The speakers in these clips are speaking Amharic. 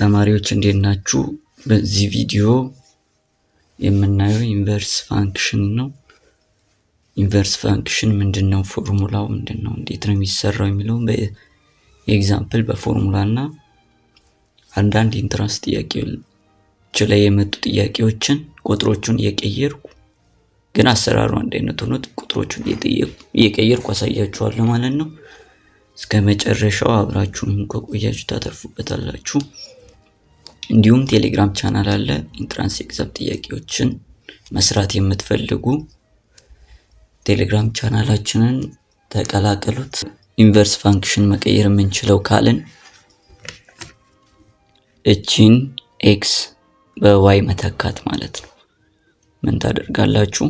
ተማሪዎች እንዴት ናችሁ? በዚህ ቪዲዮ የምናየው ኢንቨርስ ፋንክሽን ነው። ኢንቨርስ ፋንክሽን ምንድነው? ፎርሙላው ምንድነው? እንዴት ነው የሚሰራው የሚለውን በኤግዛምፕል በፎርሙላና አንዳንድ ኢንትራንስ ጥያቄዎች ላይ የመጡ ጥያቄዎችን ቁጥሮቹን እየቀየርኩ ግን አሰራሩ አንድ አይነት ሆኖ ቁጥሮቹን እየቀየርኩ አሳያችኋለሁ ማለት ነው። እስከመጨረሻው አብራችሁን ከቆያችሁ ታተርፉበታላችሁ። እንዲሁም ቴሌግራም ቻናል አለ። ኢንትራንስ ኤግዛም ጥያቄዎችን መስራት የምትፈልጉ ቴሌግራም ቻናላችንን ተቀላቀሉት። ኢንቨርስ ፋንክሽን መቀየር የምንችለው ካልን እቺን ኤክስ በዋይ መተካት ማለት ነው። ምን ታደርጋላችሁ?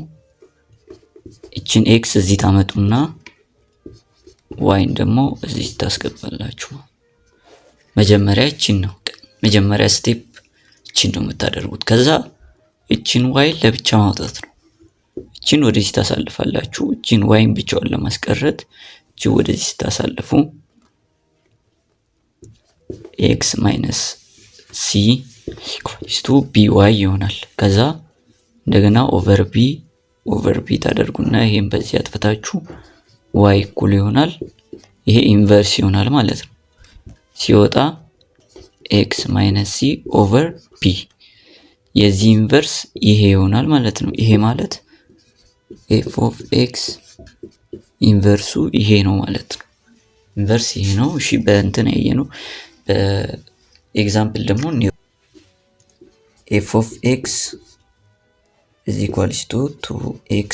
እቺን ኤክስ እዚህ ታመጡና ዋይን ደግሞ እዚህ ታስገባላችሁ። መጀመሪያ እቺን ነው መጀመሪያ ስቴፕ እቺን ነው የምታደርጉት። ከዛ እቺን ዋይ ለብቻ ማውጣት ነው። እቺን ወደዚህ ታሳልፋላችሁ። እቺን ዋይን ብቻውን ለማስቀረት እቺ ወደዚህ ታሳልፉ x - c = by ይሆናል። ከዛ እንደገና ኦቨር ቢ ታደርጉና ይሄን በዚህ አጥፍታችሁ y እኩል ይሆናል ይሄ ኢንቨርስ ይሆናል ማለት ነው። ሲወጣ x - c ኦቨር b የዚህ ኢንቨርስ ይሄ ይሆናል ማለት ነው። ይሄ ማለት f of x ኢንቨርሱ ይሄ ነው ማለት ነው። ኢንቨርስ ይሄ ነው። እሺ በእንትን ያየነው በኤግዛምፕል ደግሞ f of x = 2x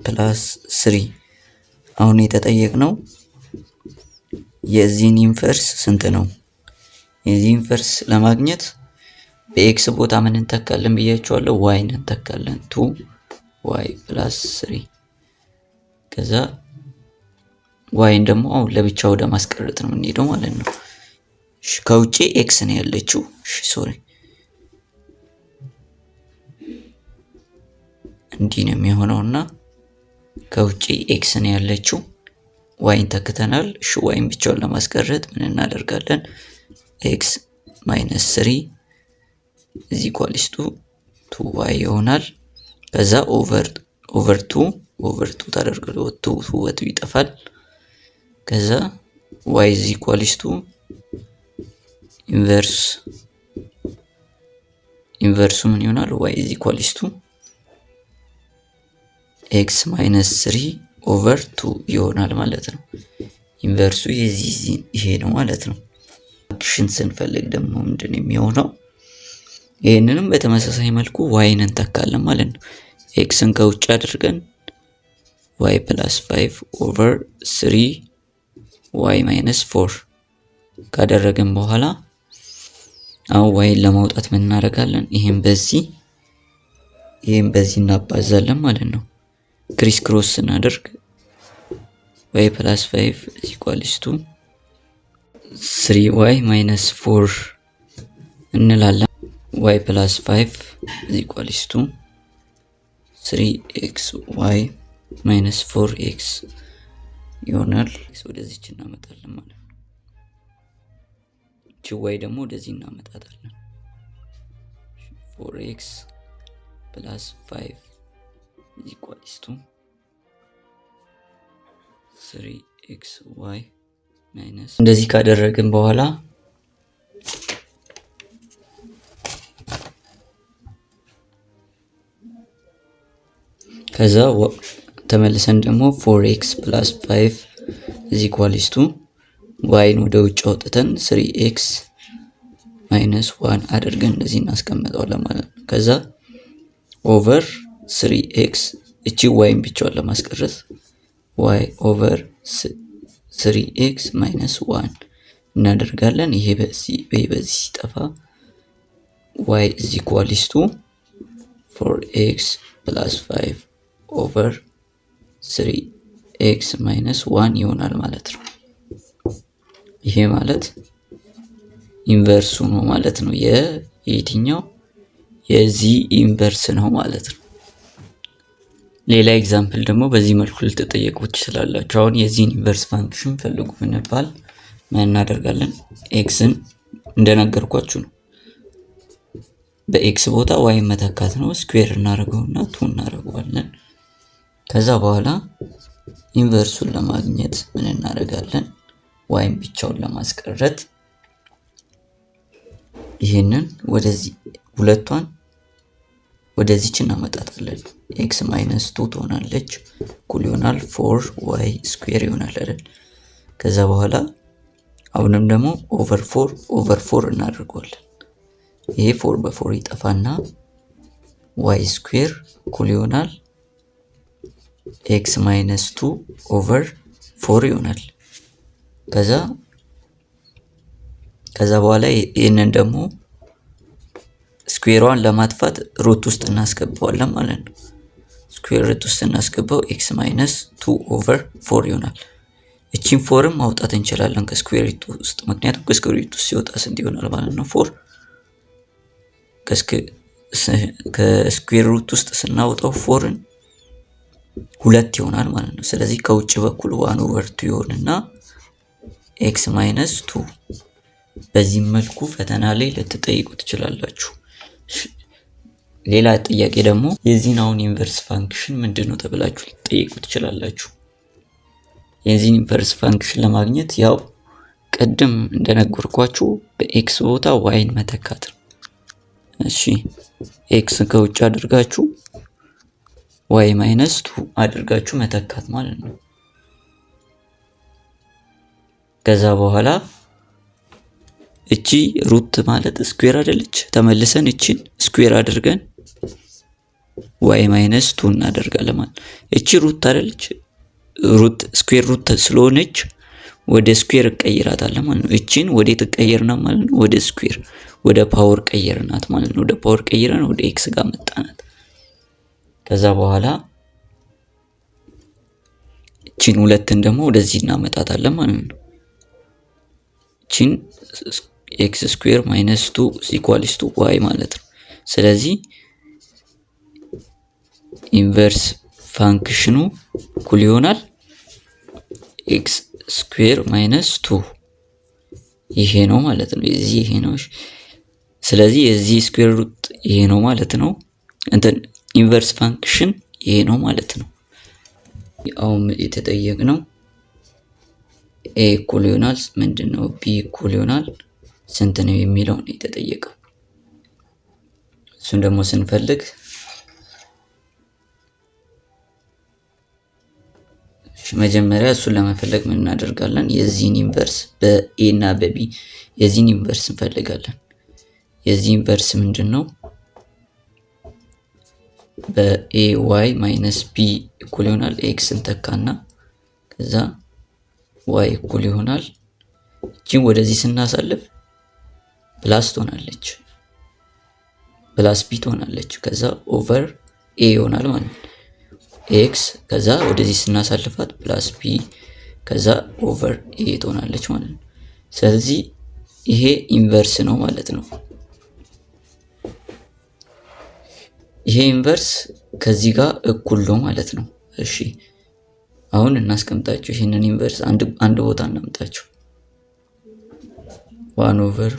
+ 3 አሁን የተጠየቅነው የዚህን ኢንቨርስ ስንት ነው? የዚህ ኢንቨርስ ለማግኘት በኤክስ ቦታ ምን እንተካለን ብያችኋለሁ? y እንተካለን 2y + 3 ከዛ yን ደግሞ አሁን ለብቻው ወደ ማስቀረት ነው የምንሄደው ማለት ነው። እሺ ከውጪ x ነው ያለችው። እሺ እንዲህ ነው የሚሆነውና ከውጪ x ነው ያለችው yን ተክተናል። እሺ yን ብቻውን ለማስቀረት ምን እናደርጋለን? x - 3 = 2y ይሆናል። ከዛ ኦቨር 2 ታደርጋለህ 2 ይጠፋል። ከዛ y = ኢንቨርሱ ምን ይሆናል? y = x - 3 ኦቨር 2 ይሆናል ማለት ነው። ኢንቨርሱ የዚህ ይሄ ነው ማለት ነው። ፋንክሽን ስንፈልግ ደግሞ ምንድነው የሚሆነው? ይሄንንም በተመሳሳይ መልኩ yን እንተካለን ማለት ነው። xን ከውጭ አድርገን y + 5 ኦቨር 3y - 4 ካደረግን በኋላ አሁን yን ለማውጣት ምን እናደርጋለን? ይሄን በዚህ እናባዛለን ማለት ነው። ክሪስ ክሮስ ስናደርግ y + 5 = 3y - 4 እንላለን። y + 5 = 3xy - 4x ይሆናል። ወደዚህ እናመጣለን ማለት ነው። y ደግሞ ወደዚህ እናመጣታለን። 4x + 5 = 3xy - እንደዚህ ካደረግን በኋላ ከዛ ተመልሰን ደግሞ 4x + 5 = yን ወደ ውጭ አውጥተን 3x - 1 አድርገን እንደዚህ እናስቀምጠዋለን ማለት ነው። ከዛ ኦቨር 3x እቺ yን ብቻውን ለማስቀረት y ኦቨር 3x - 1 እናደርጋለን። ይሄ በዚህ ሲጠፋ y = 4x + 5 ኦቨር 3x - 1 ይሆናል ማለት ነው። ይሄ ማለት ኢንቨርሱ ነው ማለት ነው። የየትኛው የዚህ ኢንቨርስ ነው ማለት ነው። ሌላ ኤግዛምፕል ደግሞ በዚህ መልኩ ልትጠየቁ ትችላላችሁ። አሁን የዚህን ኢንቨርስ ፋንክሽን ፈልጉ ብንባል ምን እናደርጋለን? ኤክስን እንደነገርኳችሁ ነው በኤክስ ቦታ ዋይ መተካት ነው። ስኩዌር እናደርገውና 2 እናደርገዋለን። ከዛ በኋላ ኢንቨርሱን ለማግኘት ምን እናደርጋለን? ዋይን ብቻውን ለማስቀረት ይሄንን ወደዚህ ሁለቷን ወደዚች እናመጣታለን። ኤክስ ማይነስ 2 ትሆናለች እኩል ይሆናል 4 ዋይ ስኩዌር ይሆናል አይደል? ከዛ በኋላ አሁንም ደግሞ ኦቨር 4 እናደርገዋለን። ይሄ 4 በ4 ይጠፋና ዋይ ስኩዌር እኩል ይሆናል ኤክስ ማይነስ 2 ኦቨር 4 ይሆናል። ከዛ በኋላ ይሄንን ደግሞ ስኩዌሯን ለማጥፋት ሩት ውስጥ እናስገባዋለን ማለት ነው። ስኩዌር ሩት ውስጥ እናስገባው ኤክስ ማይነስ 2 ኦቨር 4 ይሆናል። እቺን 4ም ማውጣት እንችላለን ከስኩዌር ሩት ውስጥ፣ ምክንያቱም ከስኩዌር ሩት ውስጥ ሲወጣ ስንት ይሆናል ማለት ነው? 4 ከስኩዌር ሩት ውስጥ ስናወጣው 4ን 2 ይሆናል ማለት ነው። ስለዚህ ከውጭ በኩል 1 ኦቨር 2 ይሆንና ኤክስ ማይነስ 2። በዚህ መልኩ ፈተና ላይ ልትጠይቁ ትችላላችሁ። ሌላ ጥያቄ ደግሞ የዚህን አሁን ኢንቨርስ ፋንክሽን ምንድነው ተብላችሁ ልትጠይቁ ትችላላችሁ። የዚህን ኢንቨርስ ፋንክሽን ለማግኘት ያው ቅድም እንደነገርኳችሁ በኤክስ ቦታ ዋይን መተካት ነው። እሺ ኤክስ ከውጭ አድርጋችሁ ዋይ ማይነስ 2 አድርጋችሁ መተካት ማለት ነው። ከዛ በኋላ እቺ ሩት ማለት ስኩዌር አይደለች? ተመልሰን እቺን ስኩዌር አድርገን ዋይ ማይነስ 2 እናደርጋለን ማለት ነው። እቺ ሩት አይደለች? ሩት ስኩዌር ሩት ስለሆነች ወደ ስኩዌር ቀይራታለን ማለት ነው። እቺን ወዴት ቀየርና ማለት ነው? ወደ ስኩዌር ወደ ፓወር ቀየርናት ማለት ነው። ወደ ፓወር ቀይረን ወደ ኤክስ ጋር መጣናት። ከዛ በኋላ እቺን ሁለትን ደግሞ ወደዚህ እናመጣታለን ማለት ነው። እቺን ኤክስ ስኩዌር ማይነስ 2 ኢኳልስ ቱ ዋይ ማለት ነው። ስለዚህ ኢንቨርስ ፋንክሽኑ እኩል ይሆናል ኤክስ ስኩዌር ማይነስ 2 ይሄ ነው ማለት ነው። የዚህ ይሄ ነው። ስለዚህ የዚህ ስኩዌር ሩት ይሄ ነው ማለት ነው። ኢንቨርስ ፋንክሽን ይሄ ነው ማለት ነው። አሁን የተጠየቅነው ኤ እኩል ይሆናል ምንድነው? ቢ እኩል ይሆናል ስንት ነው የሚለው ነው የተጠየቀው። እሱን ደግሞ ስንፈልግ መጀመሪያ እሱን ለመፈለግ ምን እናደርጋለን? የዚህን ኢንቨርስ በኤ እና በቢ የዚህን ኢንቨርስ እንፈልጋለን። የዚህ ኢንቨርስ ምንድነው? በኤ ዋይ ማይነስ ቢ እኩል ይሆናል ኤክስ እንተካና ከዛ ዋይ እኩል ይሆናል እቺን ወደዚህ ስናሳልፍ ፕላስ ትሆናለች፣ ፕላስ ቢ ትሆናለች። ከዛ ኦቨር ኤ ይሆናል ማለት ነው። ኤክስ ከዛ ወደዚህ ስናሳልፋት ፕላስ ቢ ከዛ ኦቨር ኤ ትሆናለች ማለት ነው። ስለዚህ ይሄ ኢንቨርስ ነው ማለት ነው። ይሄ ኢንቨርስ ከዚህ ጋር እኩል ነው ማለት ነው። እሺ አሁን እናስቀምጣቸው። ይሄንን ኢንቨርስ አንድ ቦታ እናምጣቸው። 1 ኦቨር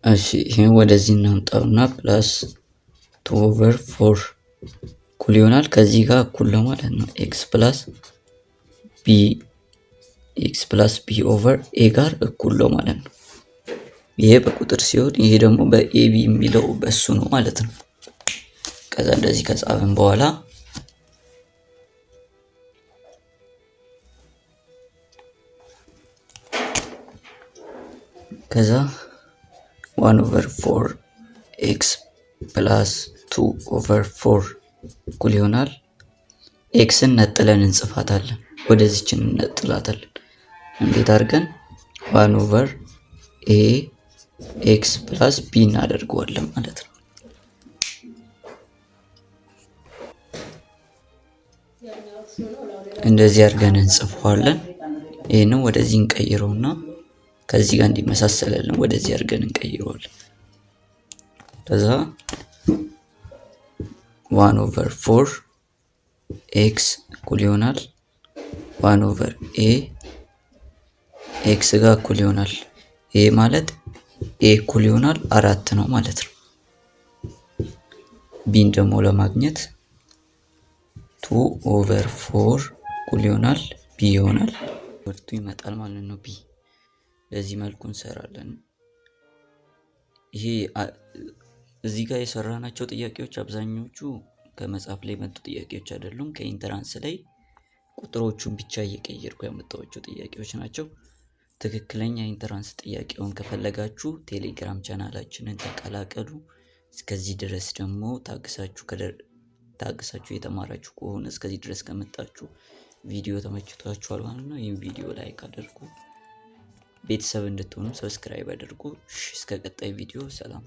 እሺ ይሄን ወደዚህ እናምጣውና ፕላስ 2 ኦቨር 4 እኩል ይሆናል ከዚህ ጋር እኩል ነው ማለት ነው። ኤክስ ፕላስ ቢ ኦቨር ኤ ጋር እኩል ነው ማለት ነው። ይሄ በቁጥር ሲሆን ይሄ ደግሞ በኤቢ የሚለው በሱ ነው ማለት ነው። ከዛ እንደዚህ ከጻፍን በኋላ ከዛ 1 ኦቨር 4 ኤክስ ፕላስ 2 ኦቨር 4 እኩል ይሆናል ኤክስን ነጥለን እንጽፋታለን። ወደዚችን እንነጥላታለን። እንዴት አድርገን 1 ኦቨር ኤ ኤክስ ፕላስ ቢ እናደርገዋለን ማለት ነው። እንደዚህ አድርገን እንጽፈዋለን። ይሄንን ወደዚህ እንቀይረውና ከዚህ ጋር እንዲመሳሰልልን ወደዚህ አድርገን እንቀይረዋለን። ከዛ 1 ኦቨር 4 ኤክስ እኩል ይሆናል 1 ኦቨር ኤ ኤክስ ጋር እኩል ይሆናል ይሄ ማለት ኤ እኩል ይሆናል 4 ነው ማለት ነው። ቢን ደግሞ ለማግኘት 2/4 እኩል ይሆናል ቢ ይሆናል ወርቱ ይመጣል ማለት ነው። ቢ በዚህ መልኩ እንሰራለን። ይሄ እዚህ ጋር የሰራናቸው ጥያቄዎች አብዛኞቹ ከመጽሐፍ ላይ የመጡ ጥያቄዎች አይደሉም። ከኢንተራንስ ላይ ቁጥሮቹን ብቻ እየቀየርኩ ያመጣኋቸው ጥያቄዎች ናቸው። ትክክለኛ ኢንተራንስ ጥያቄውን ከፈለጋችሁ ቴሌግራም ቻናላችንን ተቀላቀሉ። እስከዚህ ድረስ ደግሞ ታግሳችሁ የተማራችሁ ከሆነ እስከዚህ ድረስ ከመጣችሁ ቪዲዮ ተመችቷችኋል ማለት ነው። ይህን ቪዲዮ ላይክ አድርጉ። ቤተሰብ እንድትሆኑ ሰብስክራይብ አድርጉ። እስከ ቀጣይ ቪዲዮ ሰላም።